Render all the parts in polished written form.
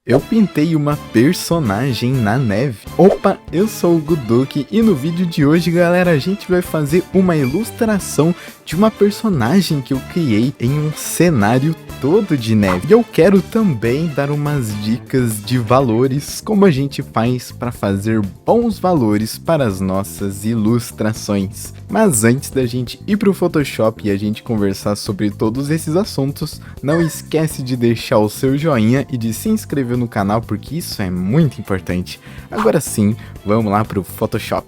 Eu pintei uma personagem na neve. Opa, eu sou o Guduk e no vídeo de hoje, galera, a gente vai fazer uma ilustração de uma personagem que eu criei em um cenário todo de neve. E eu quero também dar umas dicas de valores, como a gente faz para fazer bons valores para as nossas ilustrações. Mas antes da gente ir para o Photoshop e a gente conversar sobre todos esses assuntos, não esquece de deixar o seu joinha e de se inscrever no canal, porque isso é muito importante. Agora sim, vamos lá para o Photoshop.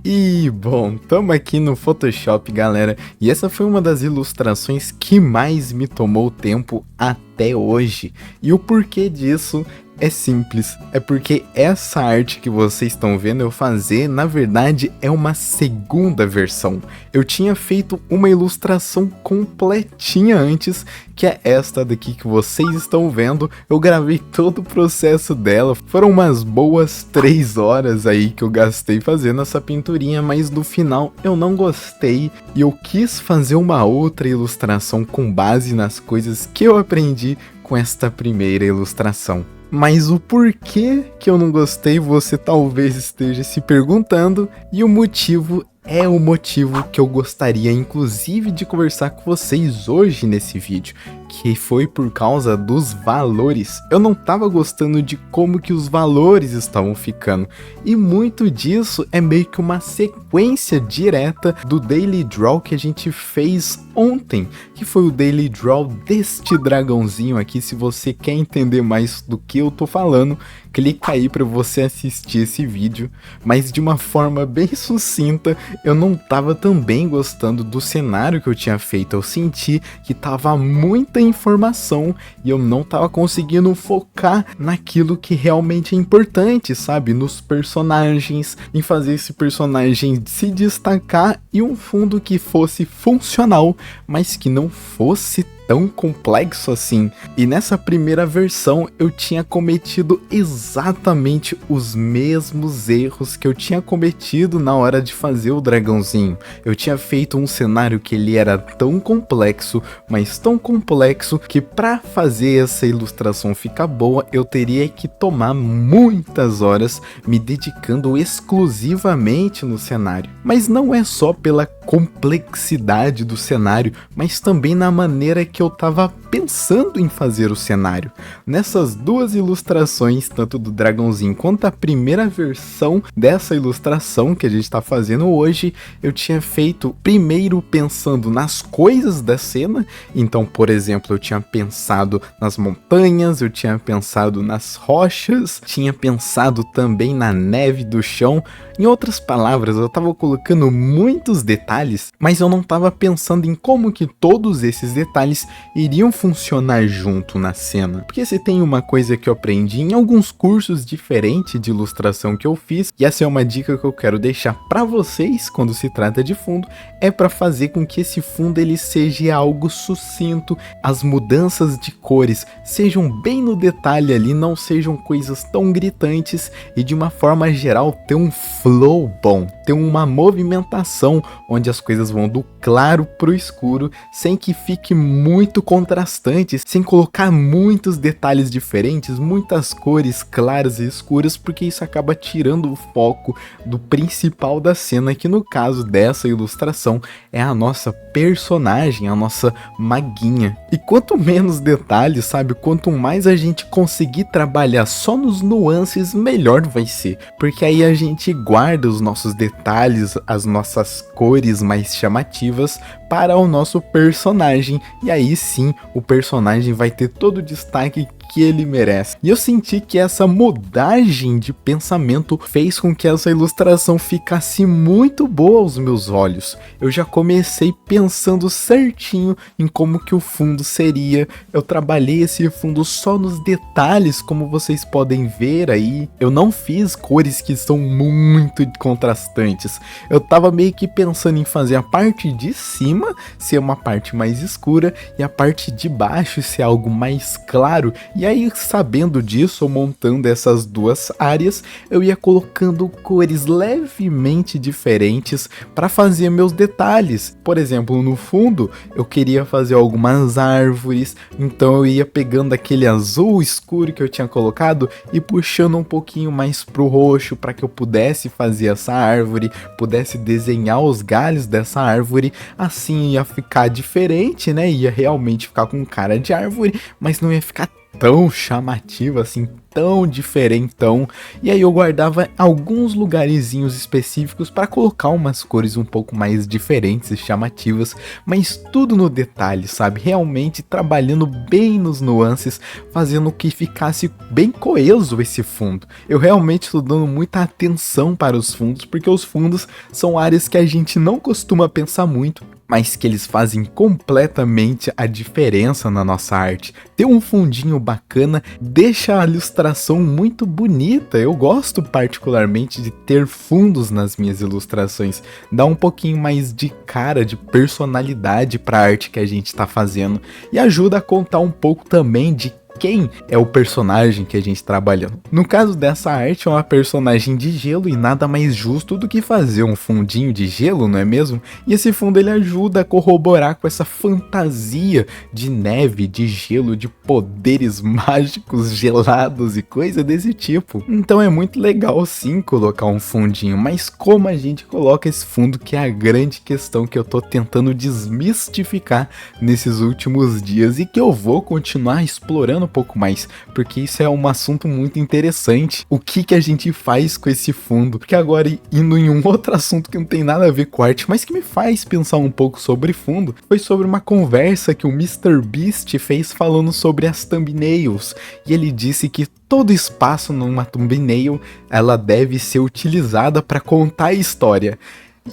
E bom, estamos aqui no Photoshop, galera, e essa foi uma das ilustrações que mais me tomou tempo até hoje. E o porquê disso é simples, é porque essa arte que vocês estão vendo eu fazer, na verdade, é uma segunda versão. Eu tinha feito uma ilustração completinha antes, que é esta daqui que vocês estão vendo. Eu gravei todo o processo dela, foram umas boas 3 horas aí que eu gastei fazendo essa pinturinha, mas no final eu não gostei e eu quis fazer uma outra ilustração com base nas coisas que eu aprendi com esta primeira ilustração. Mas o porquê que eu não gostei, você talvez esteja se perguntando, e o motivo é o motivo que eu gostaria inclusive de conversar com vocês hoje nesse vídeo, que foi por causa dos valores. Eu não estava gostando de como que os valores estavam ficando, e muito disso é meio que uma sequência direta do Daily Draw que a gente fez ontem, que foi o Daily Draw deste dragãozinho aqui. Se você quer entender mais do que eu tô falando, clica aí para você assistir esse vídeo, mas de uma forma bem sucinta. Eu não tava também gostando do cenário que eu tinha feito, eu senti que tava muita informação e eu não tava conseguindo focar naquilo que realmente é importante, sabe? Nos personagens, em fazer esse personagem se destacar e um fundo que fosse funcional, mas que não fosse tão complexo assim. E nessa primeira versão eu tinha cometido exatamente os mesmos erros que eu tinha cometido na hora de fazer o dragãozinho. Eu tinha feito um cenário que ele era tão complexo, mas tão complexo, que para fazer essa ilustração ficar boa eu teria que tomar muitas horas me dedicando exclusivamente no cenário. Mas não é só pela complexidade do cenário, mas também na maneira que eu tava pensando em fazer o cenário. Nessas duas ilustrações, tanto do dragãozinho quanto a primeira versão dessa ilustração que a gente tá fazendo hoje, eu tinha feito primeiro pensando nas coisas da cena. Então, por exemplo, eu tinha pensado nas montanhas, eu tinha pensado nas rochas, tinha pensado também na neve do chão. Em outras palavras, eu tava colocando muitos detalhes, mas eu não tava pensando em como que todos esses detalhes iriam funcionar junto na cena. Porque se tem uma coisa que eu aprendi em alguns cursos diferentes de ilustração que eu fiz, e essa é uma dica que eu quero deixar para vocês quando se trata de fundo, é para fazer com que esse fundo ele seja algo sucinto, as mudanças de cores sejam bem no detalhe ali, não sejam coisas tão gritantes, e de uma forma geral ter um flow bom, ter uma movimentação onde as coisas vão do claro pro escuro, sem que fique muito contrastante, sem colocar muitos detalhes diferentes, muitas cores claras e escuras, porque isso acaba tirando o foco do principal da cena, que no caso dessa ilustração é a nossa personagem, a nossa maguinha. E quanto menos detalhes, sabe, quanto mais a gente conseguir trabalhar só nos nuances, melhor vai ser, porque aí a gente guarda os nossos detalhes, as nossas cores mais chamativas para o nosso personagem, e aí sim o personagem vai ter todo o destaque que ele merece. E eu senti que essa mudagem de pensamento fez com que essa ilustração ficasse muito boa aos meus olhos. Eu já comecei pensando certinho em como que o fundo seria. Eu trabalhei esse fundo só nos detalhes, como vocês podem ver aí. Eu não fiz cores que são muito contrastantes. Eu tava meio que pensando em fazer a parte de cima ser uma parte mais escura e a parte de baixo ser algo mais claro, e E aí, sabendo disso, montando essas duas áreas, eu ia colocando cores levemente diferentes para fazer meus detalhes. Por exemplo, no fundo, eu queria fazer algumas árvores, então eu ia pegando aquele azul escuro que eu tinha colocado e puxando um pouquinho mais pro roxo para que eu pudesse fazer essa árvore, pudesse desenhar os galhos dessa árvore. Assim ia ficar diferente, né? Ia realmente ficar com cara de árvore, mas não ia ficar tão chamativo assim, tão diferentão. E aí eu guardava alguns lugarzinhos específicos para colocar umas cores um pouco mais diferentes e chamativas, mas tudo no detalhe, sabe? Realmente trabalhando bem nos nuances, fazendo que ficasse bem coeso esse fundo. Eu realmente estou dando muita atenção para os fundos, porque os fundos são áreas que a gente não costuma pensar muito, mas que eles fazem completamente a diferença na nossa arte. Ter um fundinho bacana deixa a ilustração muito bonita. Eu gosto particularmente de ter fundos nas minhas ilustrações. Dá um pouquinho mais de cara, de personalidade para a arte que a gente está fazendo. E ajuda a contar um pouco também de quem é o personagem que a gente está trabalhando. No caso dessa arte, é uma personagem de gelo e nada mais justo do que fazer um fundinho de gelo, não é mesmo? E esse fundo ele ajuda a corroborar com essa fantasia de neve, de gelo, de poderes mágicos gelados e coisa desse tipo. Então é muito legal sim colocar um fundinho, mas como a gente coloca esse fundo que é a grande questão que eu tô tentando desmistificar nesses últimos dias e que eu vou continuar explorando um pouco mais, porque isso é um assunto muito interessante. O que a gente faz com esse fundo? Porque agora, indo em um outro assunto que não tem nada a ver com arte, mas que me faz pensar um pouco sobre fundo, foi sobre uma conversa que o MrBeast fez falando sobre as thumbnails, e ele disse que todo espaço numa thumbnail, ela deve ser utilizada para contar a história.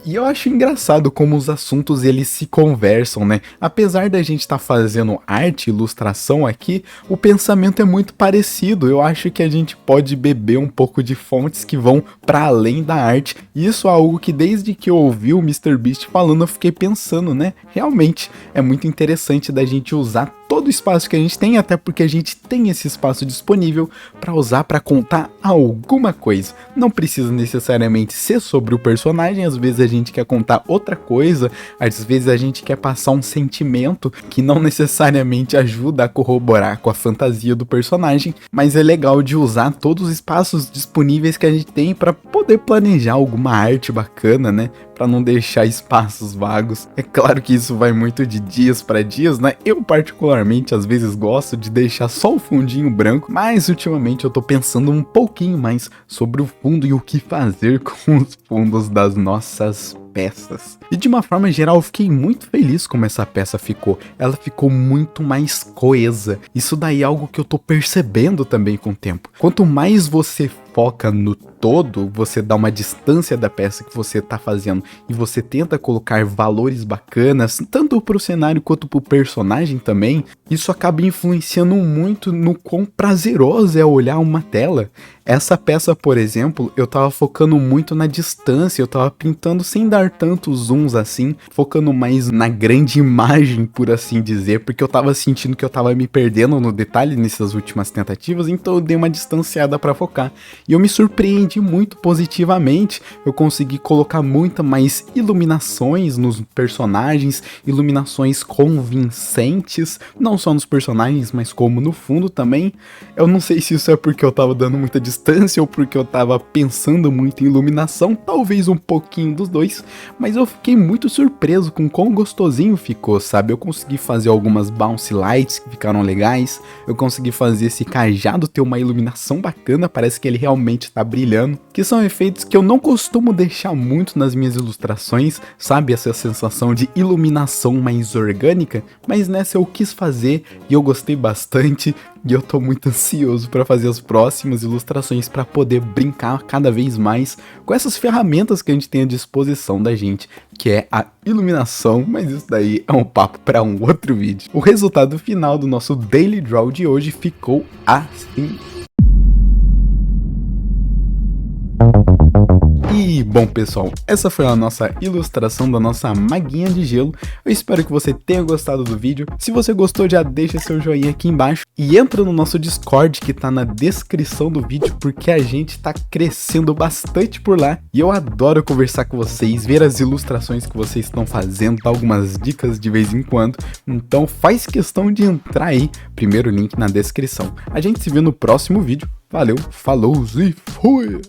E eu acho engraçado como os assuntos eles se conversam, né? Apesar da gente estar fazendo arte, ilustração aqui, o pensamento é muito parecido. Eu acho que a gente pode beber um pouco de fontes que vão para além da arte. E isso é algo que desde que eu ouvi o MrBeast falando, eu fiquei pensando, né? Realmente é muito interessante da gente usar todo o espaço que a gente tem, até porque a gente tem esse espaço disponível para usar para contar alguma coisa. Não precisa necessariamente ser sobre o personagem, às vezes a gente quer contar outra coisa, às vezes a gente quer passar um sentimento que não necessariamente ajuda a corroborar com a fantasia do personagem, mas é legal de usar todos os espaços disponíveis que a gente tem para poder planejar alguma arte bacana, né? Para não deixar espaços vagos. É claro que isso vai muito de dias para dias, né? Eu particularmente às vezes gosto de deixar só o fundinho branco, mas ultimamente eu tô pensando um pouquinho mais sobre o fundo e o que fazer com os fundos das nossas peças. E de uma forma geral eu fiquei muito feliz como essa peça ficou. Ela ficou muito mais coesa. Isso daí é algo que eu tô percebendo também com o tempo. Quanto mais você foca no todo, você dá uma distância da peça que você tá fazendo e você tenta colocar valores bacanas, tanto pro cenário quanto pro personagem também, isso acaba influenciando muito no quão prazeroso é olhar uma tela. Essa peça, por exemplo, eu tava focando muito na distância, eu tava pintando sem dar tantos zooms assim, focando mais na grande imagem, por assim dizer, porque eu tava sentindo que eu tava me perdendo no detalhe nessas últimas tentativas, então eu dei uma distanciada pra focar. E eu me surpreendi muito positivamente, eu consegui colocar muita mais iluminações nos personagens, iluminações convincentes, não só nos personagens, mas como no fundo também. Eu não sei se isso é porque eu tava dando muita distância ou porque eu tava pensando muito em iluminação, talvez um pouquinho dos dois, mas eu fiquei muito surpreso com quão gostosinho ficou, sabe? Eu consegui fazer algumas bounce lights que ficaram legais, eu consegui fazer esse cajado ter uma iluminação bacana, parece que ele realmente tá brilhando, que são efeitos que eu não costumo deixar muito nas minhas ilustrações, sabe? Essa sensação de iluminação mais orgânica, mas nessa eu quis fazer e eu gostei bastante. E eu tô muito ansioso para fazer as próximas ilustrações para poder brincar cada vez mais com essas ferramentas que a gente tem à disposição da gente, que é a iluminação, mas isso daí é um papo para um outro vídeo. O resultado final do nosso Daily Draw de hoje ficou assim. E bom pessoal, essa foi a nossa ilustração da nossa maguinha de gelo. Eu espero que você tenha gostado do vídeo. Se você gostou, já deixa seu joinha aqui embaixo e entra no nosso Discord que tá na descrição do vídeo, porque a gente tá crescendo bastante por lá e eu adoro conversar com vocês, ver as ilustrações que vocês estão fazendo, dar algumas dicas de vez em quando. Então faz questão de entrar aí, primeiro link na descrição. A gente se vê no próximo vídeo. Valeu, falou e fui!